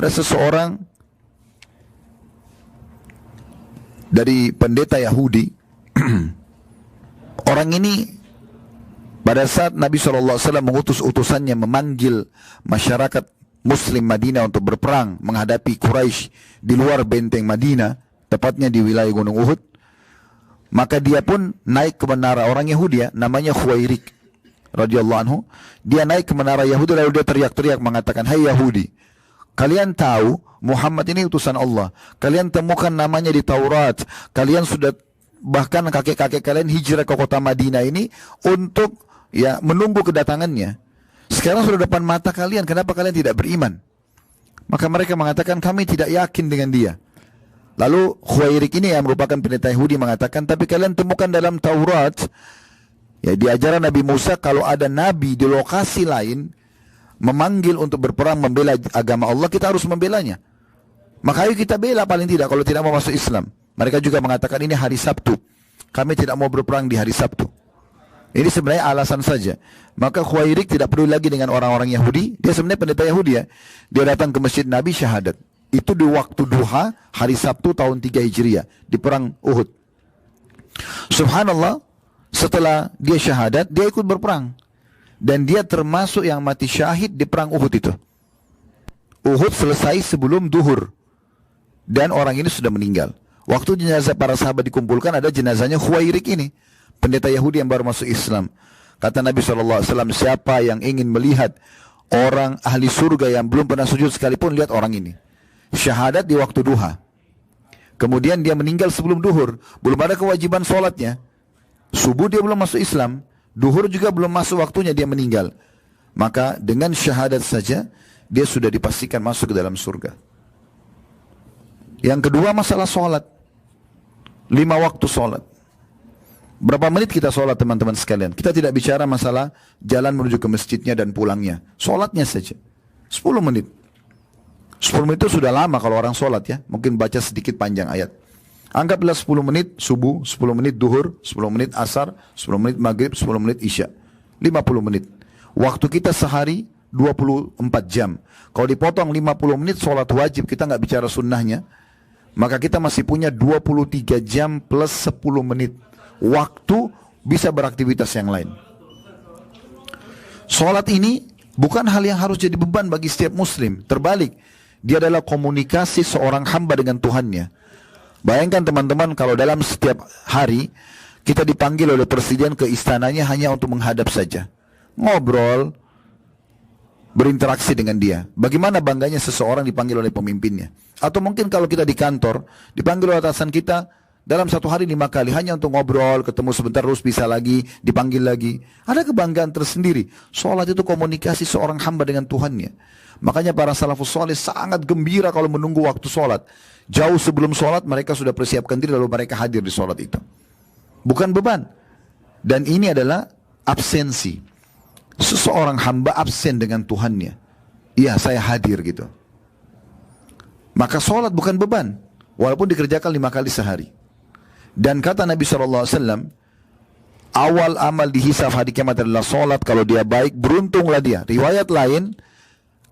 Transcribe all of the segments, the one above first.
Ada seseorang dari pendeta Yahudi. Orang ini pada saat Nabi SAW mengutus utusannya memanggil masyarakat Muslim Madinah untuk berperang menghadapi Quraisy di luar benteng Madinah, tepatnya di wilayah Gunung Uhud, maka dia pun naik ke menara, orang Yahudi ya, namanya Khuwairik radhiyallahu anhu. Dia naik ke menara Yahudi lalu dia teriak-teriak mengatakan, "Hai Yahudi, kalian tahu Muhammad ini utusan Allah. Kalian temukan namanya di Taurat. Kalian sudah, bahkan kakek-kakek kalian hijrah ke kota Madinah ini untuk ya menunggu kedatangannya. Sekarang sudah depan mata kalian, kenapa kalian tidak beriman?" Maka mereka mengatakan, "Kami tidak yakin dengan dia." Lalu Khuwairik ini yang merupakan pendeta Yahudi mengatakan, "Tapi kalian temukan dalam Taurat, ya di ajaran Nabi Musa, kalau ada nabi di lokasi lain memanggil untuk berperang membela agama Allah, kita harus membelanya. Maka ayo kita bela paling tidak kalau tidak mau masuk Islam." Mereka juga mengatakan ini hari Sabtu, kami tidak mau berperang di hari Sabtu. Ini sebenarnya alasan saja. Maka Khuwairik tidak peduli lagi dengan orang-orang Yahudi. Dia sebenarnya pendeta Yahudi ya. Dia datang ke masjid Nabi syahadat. Itu di waktu duha hari Sabtu tahun 3 Hijriah di perang Uhud. Subhanallah, setelah dia syahadat, dia ikut berperang. Dan dia termasuk yang mati syahid di perang Uhud itu. Uhud selesai sebelum duhur. Dan orang ini sudah meninggal. Waktu jenazah para sahabat dikumpulkan, ada jenazahnya Khuwairik ini, pendeta Yahudi yang baru masuk Islam. Kata Nabi SAW, siapa yang ingin melihat orang ahli surga yang belum pernah sujud sekalipun, lihat orang ini. Syahadat di waktu duha. Kemudian dia meninggal sebelum duhur. Belum ada kewajiban sholatnya. Subuh dia belum masuk Islam. Duhur juga belum masuk waktunya, dia meninggal. Maka dengan syahadat saja, dia sudah dipastikan masuk ke dalam surga. Yang kedua masalah sholat. 5 waktu sholat. Berapa menit kita sholat teman-teman sekalian? Kita tidak bicara masalah jalan menuju ke masjidnya dan pulangnya. Sholatnya saja 10 menit. 10 menit itu sudah lama kalau orang sholat ya. Mungkin baca sedikit panjang ayat. Anggaplah 10 menit subuh, 10 menit duhur, 10 menit asar, 10 menit maghrib, 10 menit isya. 50 menit. Waktu kita sehari 24 jam. Kalau dipotong 50 menit sholat wajib, kita nggak bicara sunnahnya, maka kita masih punya 23 jam plus 10 menit waktu bisa beraktivitas yang lain. Sholat ini bukan hal yang harus jadi beban bagi setiap muslim. Terbalik, dia adalah komunikasi seorang hamba dengan Tuhannya. Bayangkan teman-teman kalau dalam setiap hari kita dipanggil oleh presiden ke istananya hanya untuk menghadap saja, ngobrol, berinteraksi dengan dia. Bagaimana bangganya seseorang dipanggil oleh pemimpinnya. Atau mungkin kalau kita di kantor, dipanggil oleh atasan kita dalam satu hari 5 kali, hanya untuk ngobrol, ketemu sebentar terus bisa lagi, dipanggil lagi. Ada kebanggaan tersendiri. Sholat itu komunikasi seorang hamba dengan Tuhannya. Makanya para salafus saleh sangat gembira kalau menunggu waktu sholat. Jauh sebelum sholat mereka sudah persiapkan diri lalu mereka hadir di sholat itu. Bukan beban. Dan ini adalah absensi. Seseorang hamba absen dengan Tuhannya. Iya, saya hadir gitu. Maka sholat bukan beban, walaupun dikerjakan 5 kali sehari. Dan kata Nabi SAW, awal amal dihisab hari kiamat adalah sholat. Kalau dia baik, beruntunglah dia. Riwayat lain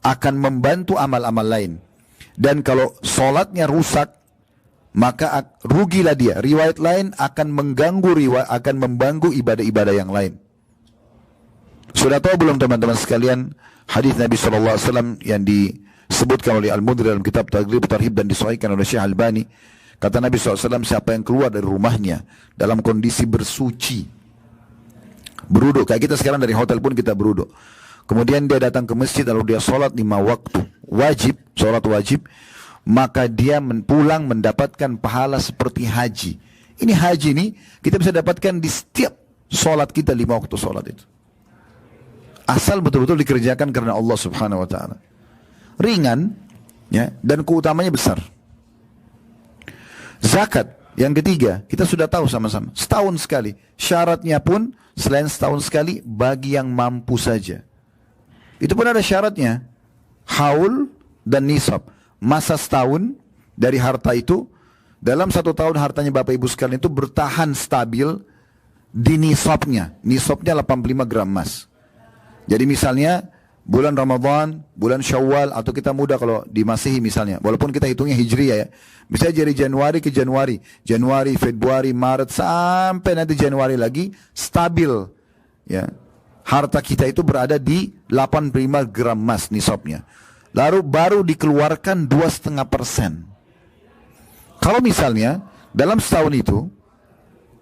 akan membantu amal-amal lain. Dan kalau sholatnya rusak, maka rugilah dia. Riwayat lain akan mengganggu ibadah-ibadah yang lain. Sudah tahu belum teman-teman sekalian hadis Nabi SAW yang disebutkan oleh Al-Mudri dalam kitab Taghrib Tarhib dan disahihkan oleh Syekh Albani. Kata Nabi SAW, siapa yang keluar dari rumahnya dalam kondisi bersuci, beruduk, kayak kita sekarang dari hotel pun kita beruduk, kemudian dia datang ke masjid lalu dia sholat 5 waktu wajib, sholat wajib, maka dia pulang mendapatkan pahala seperti haji. Ini haji ini kita bisa dapatkan di setiap sholat kita 5 waktu sholat itu. Asal betul-betul dikerjakan karena Allah Subhanahu wa ta'ala. Ringan ya, dan keutamanya besar. Zakat yang ketiga, kita sudah tahu sama-sama, setahun sekali. Syaratnya pun selain setahun sekali bagi yang mampu saja. Itu pun ada syaratnya, haul dan nisab. Masa setahun dari harta itu, dalam 1 tahun hartanya Bapak Ibu sekalian itu bertahan stabil di nisabnya. Nisabnya 85 gram emas. Jadi misalnya bulan Ramadan, bulan Syawal, atau kita muda kalau di Masehi misalnya, walaupun kita hitungnya Hijriyah ya, misalnya dari Januari ke Januari, Januari, Februari, Maret, sampai nanti Januari lagi, stabil, ya, harta kita itu berada di 85 gram emas nisabnya. Lalu baru dikeluarkan 2,5%. Kalau misalnya dalam setahun itu,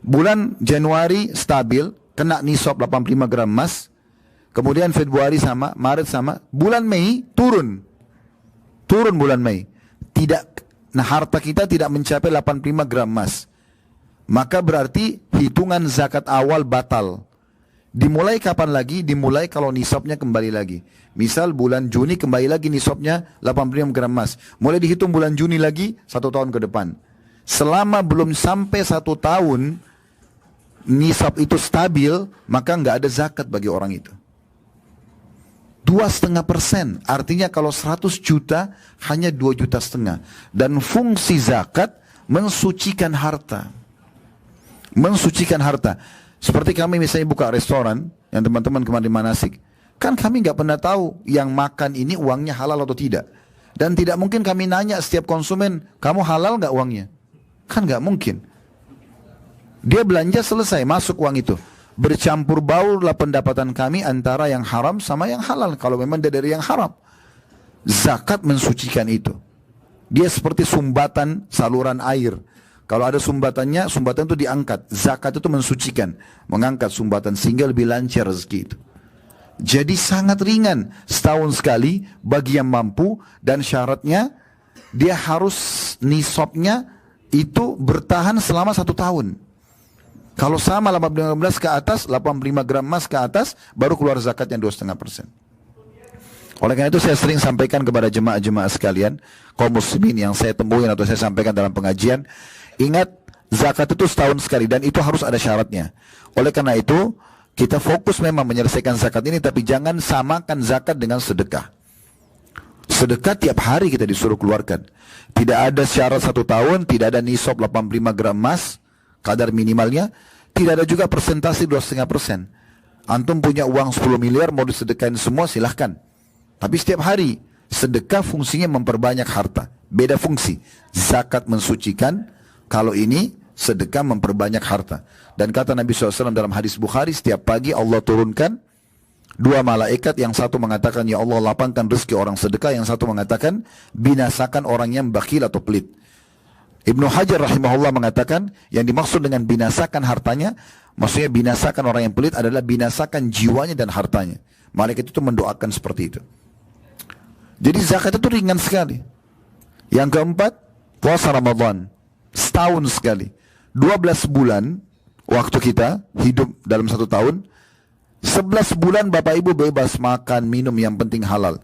bulan Januari stabil, kena nisab 85 gram emas, kemudian Februari sama, Maret sama, bulan Mei turun bulan Mei, harta kita tidak mencapai 85 gram emas, maka berarti hitungan zakat awal batal. Dimulai kapan lagi? Dimulai kalau nisabnya kembali lagi. Misal bulan Juni kembali lagi nisabnya 85 gram emas. Mulai dihitung bulan Juni lagi 1 tahun ke depan. Selama belum sampai 1 tahun nisab itu stabil, maka nggak ada zakat bagi orang itu. 2,5%. Artinya kalau 100 juta hanya 2,5 juta. Dan fungsi zakat mensucikan harta. Mensucikan harta. Seperti kami misalnya buka restoran, yang teman-teman kemarin di manasik, kan kami nggak pernah tahu yang makan ini uangnya halal atau tidak. Dan tidak mungkin kami nanya setiap konsumen, kamu halal nggak uangnya? Kan nggak mungkin. Dia belanja selesai, masuk uang itu. Bercampur baurlah pendapatan kami antara yang haram sama yang halal, kalau memang dia dari yang haram. Zakat mensucikan itu. Dia seperti sumbatan saluran air. Kalau ada sumbatannya, sumbatan itu diangkat. Zakat itu mensucikan, mengangkat sumbatan sehingga lebih lancar rezeki itu. Jadi sangat ringan, setahun sekali bagi yang mampu, dan syaratnya dia harus nisabnya itu bertahan selama 1 tahun. Kalau sama 18 ke atas, 85 gram emas ke atas, baru keluar zakatnya 2,5%. Oleh karena itu saya sering sampaikan kepada jemaah-jemaah sekalian, kaum muslimin yang saya temuin atau saya sampaikan dalam pengajian, ingat, zakat itu setahun sekali dan itu harus ada syaratnya. Oleh karena itu, kita fokus memang menyelesaikan zakat ini, tapi jangan samakan zakat dengan sedekah. Sedekah tiap hari kita disuruh keluarkan. Tidak ada syarat 1 tahun, tidak ada nisab 85 gram emas, kadar minimalnya, tidak ada juga persentase 2,5%. Antum punya uang 10 miliar, mau disedekahin semua silahkan. Tapi setiap hari, sedekah fungsinya memperbanyak harta. Beda fungsi. Zakat mensucikan, kalau ini sedekah memperbanyak harta. Dan kata Nabi SAW dalam hadis Bukhari, setiap pagi Allah turunkan 2 malaikat, yang satu mengatakan, ya Allah lapangkan rezeki orang sedekah, yang satu mengatakan, binasakan orang yang bakhil atau pelit. Ibnu Hajar rahimahullah mengatakan, yang dimaksud dengan binasakan hartanya, maksudnya binasakan orang yang pelit adalah binasakan jiwanya dan hartanya. Malaikat itu mendoakan seperti itu. Jadi zakat itu ringan sekali. Yang keempat, puasa Ramadan. Setahun sekali. 12 bulan waktu kita hidup dalam 1 tahun. 11 bulan Bapak Ibu bebas makan, minum, yang penting halal.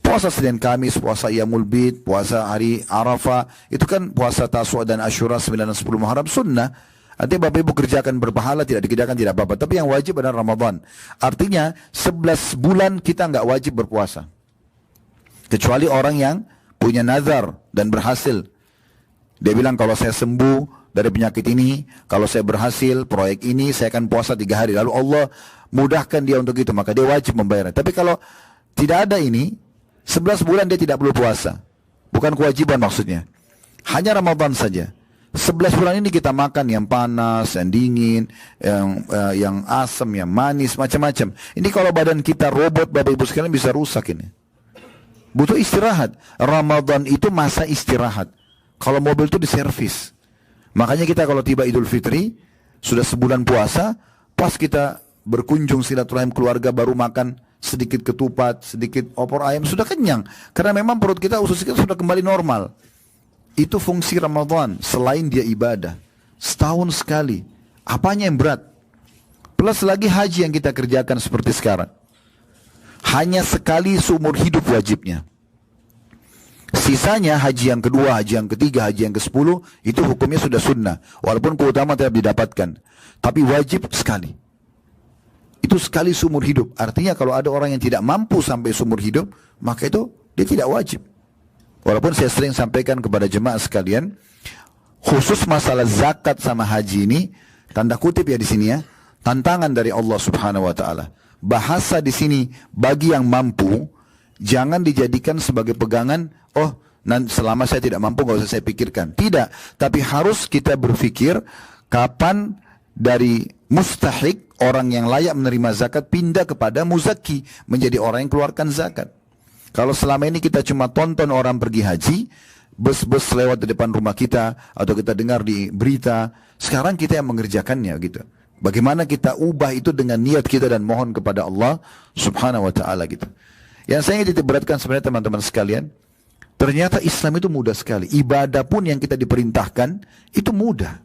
Puasa Senin Kamis, puasa Iyamul Bid, puasa hari Arafah, itu kan puasa Taswa dan Asyura 9 dan 10 Muharram sunnah. Artinya Bapak Ibu kerjakan berpahala, tidak dikerjakan tidak apa-apa. Tapi yang wajib adalah Ramadan. Artinya 11 bulan kita nggak wajib berpuasa. Kecuali orang yang punya nazar dan berhasil. Dia bilang, kalau saya sembuh dari penyakit ini, kalau saya berhasil proyek ini, saya akan puasa 3 hari. Lalu Allah mudahkan dia untuk itu, maka dia wajib membayarnya. Tapi kalau tidak ada ini, 11 bulan dia tidak perlu puasa. Bukan kewajiban maksudnya. Hanya Ramadan saja. 11 bulan ini kita makan yang panas, yang dingin, yang asam, yang manis, macam-macam. Ini kalau badan kita robot, Bapak Ibu sekalian, bisa rusak ini. Butuh istirahat. Ramadan itu masa istirahat. Kalau mobil itu diservis. Makanya kita kalau tiba Idul Fitri, sudah sebulan puasa, pas kita berkunjung silaturahim keluarga, baru makan sedikit ketupat, sedikit opor ayam, sudah kenyang. Karena memang perut kita, usus kita sudah kembali normal. Itu fungsi Ramadan, selain dia ibadah. Setahun sekali. Apanya yang berat? Plus lagi haji yang kita kerjakan seperti sekarang. Hanya sekali seumur hidup wajibnya. Sisanya haji yang kedua, haji yang ketiga, haji yang ke-10, itu hukumnya sudah sunnah. Walaupun keutamaan tidak didapatkan. Tapi wajib sekali. Itu sekali seumur hidup. Artinya kalau ada orang yang tidak mampu sampai seumur hidup, maka itu dia tidak wajib. Walaupun saya sering sampaikan kepada jemaah sekalian, khusus masalah zakat sama haji ini, tanda kutip ya di sini ya, tantangan dari Allah Subhanahu wa taala. bahasa di sini bagi yang mampu, jangan dijadikan sebagai pegangan, oh selama saya tidak mampu nggak usah saya pikirkan. Tidak, tapi harus kita berpikir kapan dari mustahik, orang yang layak menerima zakat, pindah kepada muzaki, menjadi orang yang keluarkan zakat. Kalau selama ini kita cuma tonton orang pergi haji, bus-bus lewat di depan rumah kita, atau kita dengar di berita, sekarang kita yang mengerjakannya gitu. Bagaimana kita ubah itu dengan niat kita dan mohon kepada Allah subhanahu wa ta'ala gitu. Yang saya ingin beratkan sebenarnya teman-teman sekalian, ternyata Islam itu mudah sekali. Ibadah pun yang kita diperintahkan, itu mudah.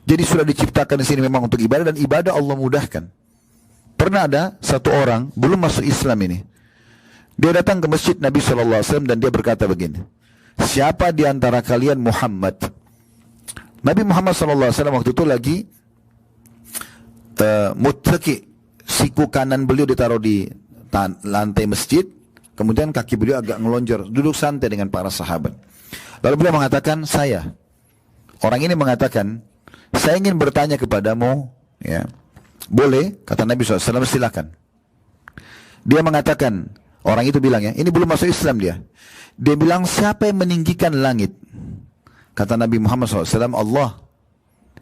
Jadi sudah diciptakan di sini memang untuk ibadah, dan ibadah Allah mudahkan. Pernah ada satu orang, belum masuk Islam ini, dia datang ke masjid Nabi SAW dan dia berkata begini, siapa di antara kalian Muhammad? Nabi Muhammad SAW waktu itu lagi muttaki, siku kanan beliau ditaruh di lantai masjid, kemudian kaki beliau agak ngelonjor, duduk santai dengan para sahabat. Lalu beliau mengatakan, orang ini mengatakan, saya ingin bertanya kepadamu, ya, boleh? Kata Nabi SAW, silakan. Dia mengatakan, orang itu bilang, ya, ini belum masuk Islam dia. Dia bilang, siapa yang meninggikan langit? Kata Nabi Muhammad SAW, Allah.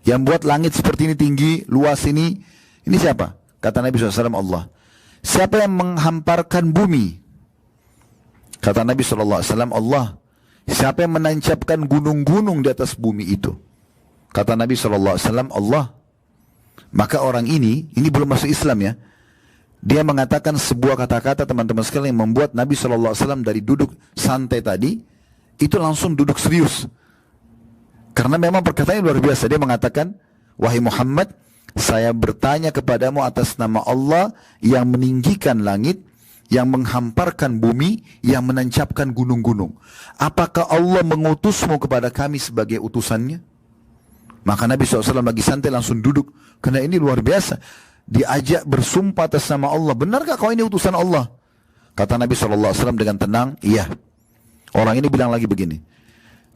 Yang buat langit seperti ini tinggi, luas ini siapa? Kata Nabi SAW, Allah. Siapa yang menghamparkan bumi? Kata Nabi SAW, Allah. Siapa yang menancapkan gunung-gunung di atas bumi itu? Kata Nabi SAW, Allah. Maka orang ini belum masuk Islam ya. Dia mengatakan sebuah kata-kata teman-teman sekalian yang membuat Nabi SAW dari duduk santai tadi, itu langsung duduk serius. Karena memang perkataannya luar biasa. Dia mengatakan, wahai Muhammad, saya bertanya kepadamu atas nama Allah yang meninggikan langit, yang menghamparkan bumi, yang menancapkan gunung-gunung. Apakah Allah mengutusmu kepada kami sebagai utusannya? Maka Nabi SAW lagi santai langsung duduk. Karena ini luar biasa. Diajak bersumpah atas nama Allah. Benarkah kau ini utusan Allah? Kata Nabi SAW dengan tenang, iya. Orang ini bilang lagi begini,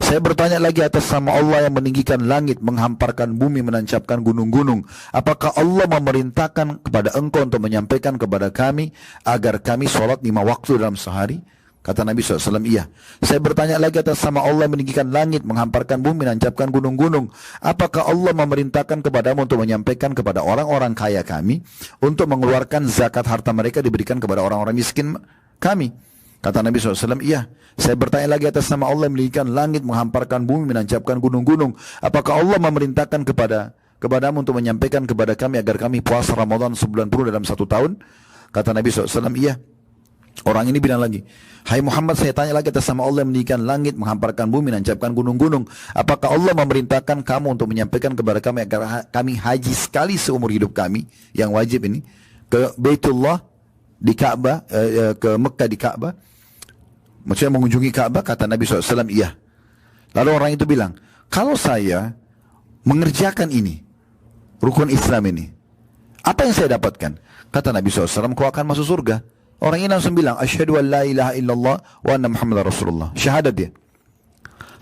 saya bertanya lagi atas nama Allah yang meninggikan langit, menghamparkan bumi, menancapkan gunung-gunung. Apakah Allah memerintahkan kepada engkau untuk menyampaikan kepada kami agar kami sholat 5 waktu dalam sehari? Kata Nabi SAW, iya. Saya bertanya lagi atas nama Allah yang meninggikan langit, menghamparkan bumi, menancapkan gunung-gunung. Apakah Allah memerintahkan kepadamu untuk menyampaikan kepada orang-orang kaya kami untuk mengeluarkan zakat harta mereka diberikan kepada orang-orang miskin kami? Kata Nabi SAW, iya. Saya bertanya lagi atas nama Allah yang meninggikan langit, menghamparkan bumi, menancapkan gunung-gunung. Apakah Allah memerintahkan kepadamu untuk menyampaikan kepada kami agar kami puasa Ramadan sebulan penuh dalam 1 tahun? Kata Nabi SAW, iya. Orang ini bilang lagi, hai Muhammad, saya tanya lagi atas nama Allah yang meninggikan langit, menghamparkan bumi, menancapkan gunung-gunung. Apakah Allah memerintahkan kamu untuk menyampaikan kepada kami agar kami haji sekali seumur hidup kami, yang wajib ini, ke Baitullah di Ka'bah, ke Mekah di Ka'bah? Maksudnya mengunjungi Ka'bah? Kata Nabi SAW, iya. Lalu orang itu bilang, kalau saya mengerjakan ini, rukun Islam ini, apa yang saya dapatkan? Kata Nabi SAW, kau akan masuk surga. Orang ini langsung bilang, asyhadu an la ilaha illallah wa anna Muhammadar Rasulullah. Syahadat dia.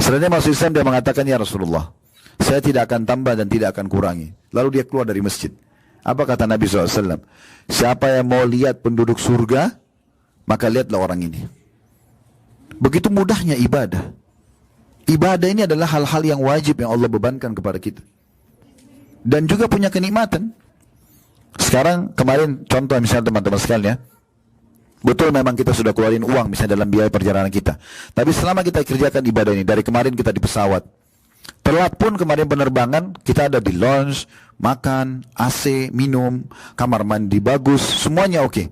Setelah dia masuk Islam, dia mengatakan, ya Rasulullah, saya tidak akan tambah dan tidak akan kurangi. Lalu dia keluar dari masjid. Apa kata Nabi SAW? Siapa yang mau lihat penduduk surga, maka lihatlah orang ini. Begitu mudahnya ibadah. Ibadah ini adalah hal-hal yang wajib yang Allah bebankan kepada kita. Dan juga punya kenikmatan. Sekarang kemarin contoh misalnya teman-teman sekalian ya. Betul memang kita sudah keluarin uang misalnya dalam biaya perjalanan kita. Tapi selama kita kerjakan ibadah ini, dari kemarin kita di pesawat. Telat pun kemarin penerbangan, kita ada di lounge, makan, AC, minum, kamar mandi bagus, semuanya oke.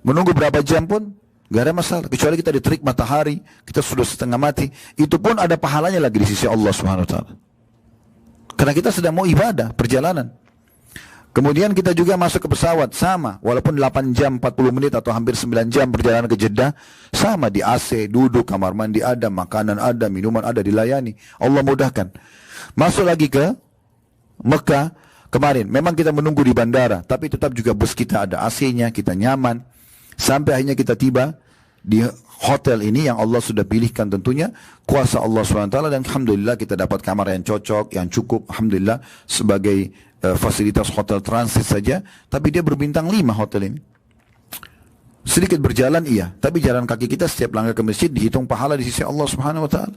Menunggu berapa jam pun gak ada masalah, kecuali kita diterik matahari, kita sudah setengah mati, itu pun ada pahalanya lagi di sisi Allah Subhanahu wa taala. Karena kita sedang mau ibadah, perjalanan. Kemudian kita juga masuk ke pesawat, sama, walaupun 8 jam 40 menit atau hampir 9 jam perjalanan ke Jeddah, sama di AC, duduk, kamar mandi ada, makanan ada, minuman ada, dilayani. Allah mudahkan. Masuk lagi ke Mekah, kemarin, memang kita menunggu di bandara, tapi tetap juga bus kita ada AC-nya, kita nyaman. Sampai akhirnya kita tiba di hotel ini yang Allah sudah pilihkan tentunya, kuasa Allah SWT, dan alhamdulillah kita dapat kamar yang cocok, yang cukup, alhamdulillah, sebagai fasilitas hotel transit saja, tapi dia berbintang 5 hotel ini. Sedikit berjalan iya, tapi jalan kaki kita setiap langkah ke masjid dihitung pahala di sisi Allah Subhanahu wa taala.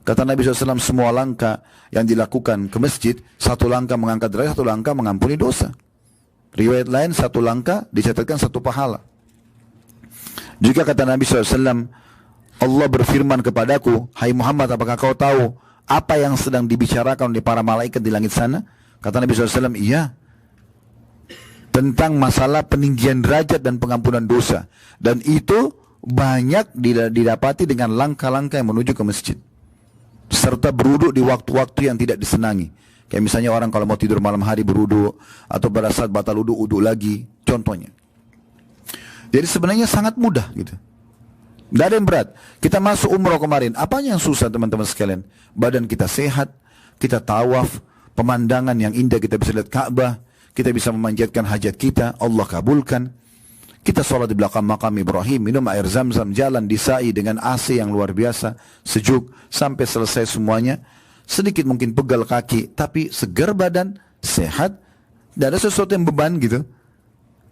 Kata Nabi SAW, semua langkah yang dilakukan ke masjid, satu langkah mengangkat derajat, satu langkah mengampuni dosa. Riwayat lain, satu langkah dicatatkan satu pahala. Juga kata Nabi SAW, Allah berfirman kepadaku, hai Muhammad, apakah kau tahu apa yang sedang dibicarakan oleh para malaikat di langit sana? Kata Nabi SAW, iya. Tentang masalah peninggian derajat dan pengampunan dosa. Dan itu banyak didapati dengan langkah-langkah yang menuju ke masjid. Serta berwudu di waktu-waktu yang tidak disenangi. Kayak misalnya orang kalau mau tidur malam hari berwudu, atau pada saat batal wudu, wudu lagi. Contohnya. Jadi sebenarnya sangat mudah gitu. Tidak ada yang berat. Kita masuk umroh kemarin. Apanya yang susah teman-teman sekalian? Badan kita sehat, kita tawaf, pemandangan yang indah, kita bisa lihat Ka'bah, kita bisa memanjatkan hajat kita, Allah kabulkan. Kita sholat di belakang makam Ibrahim, minum air zam-zam, jalan di sa'i dengan AC yang luar biasa, sejuk, sampai selesai semuanya. Sedikit mungkin pegal kaki, tapi segar badan, sehat, tidak ada sesuatu yang beban gitu.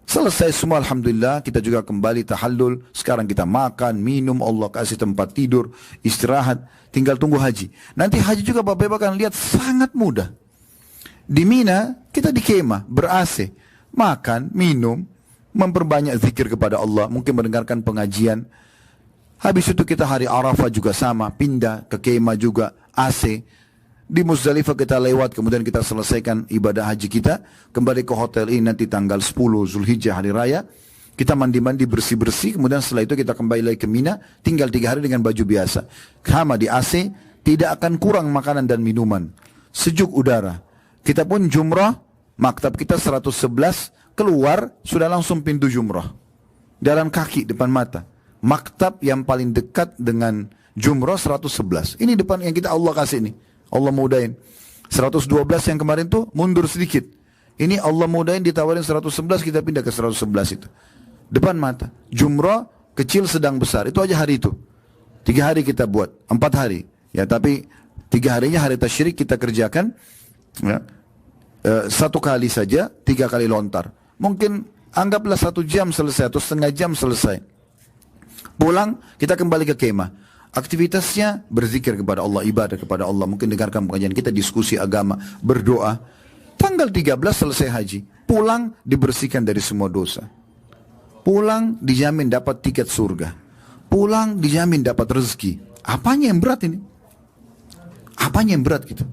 Selesai semua, alhamdulillah, kita juga kembali tahallul. Sekarang kita makan, minum, Allah kasih tempat tidur, istirahat, tinggal tunggu haji. Nanti haji juga Bapak-Ibu akan lihat sangat mudah. Di Mina, kita di kemah, ber-AC, makan, minum, memperbanyak zikir kepada Allah, mungkin mendengarkan pengajian. Habis itu kita hari Arafah juga sama, pindah ke kemah juga, AC. Di Muzdalifah kita lewat, kemudian kita selesaikan ibadah haji kita, kembali ke hotel ini nanti tanggal 10 Zulhijjah hari raya, kita mandi-mandi bersih-bersih, kemudian setelah itu kita kembali lagi ke Mina, tinggal 3 hari dengan baju biasa. Sama di AC, tidak akan kurang makanan dan minuman, sejuk udara. Kita pun jumrah, maktab kita 111, keluar sudah langsung pintu jumrah. Jalan kaki depan mata. Maktab yang paling dekat dengan jumrah 111. Ini depan yang kita Allah kasih ini. Allah mudahin. 112 yang kemarin tuh mundur sedikit. Ini Allah mudahin ditawarin 111, kita pindah ke 111 itu. Depan mata. Jumrah kecil sedang besar. Itu aja hari itu. 3 hari kita buat. 4 hari. Ya tapi 3 harinya hari tasyrik kita kerjakan. Ya. 1 kali saja, 3 kali lontar. Mungkin anggaplah 1 jam selesai atau setengah jam selesai. Pulang kita kembali ke kemah. Aktivitasnya berzikir kepada Allah, ibadah kepada Allah. Mungkin dengarkan pengajian kita, diskusi agama, berdoa. Tanggal 13 selesai haji. Pulang dibersihkan dari semua dosa. Pulang dijamin dapat tiket surga. Pulang dijamin dapat rezeki. Apanya yang berat ini? Apanya yang berat gitu?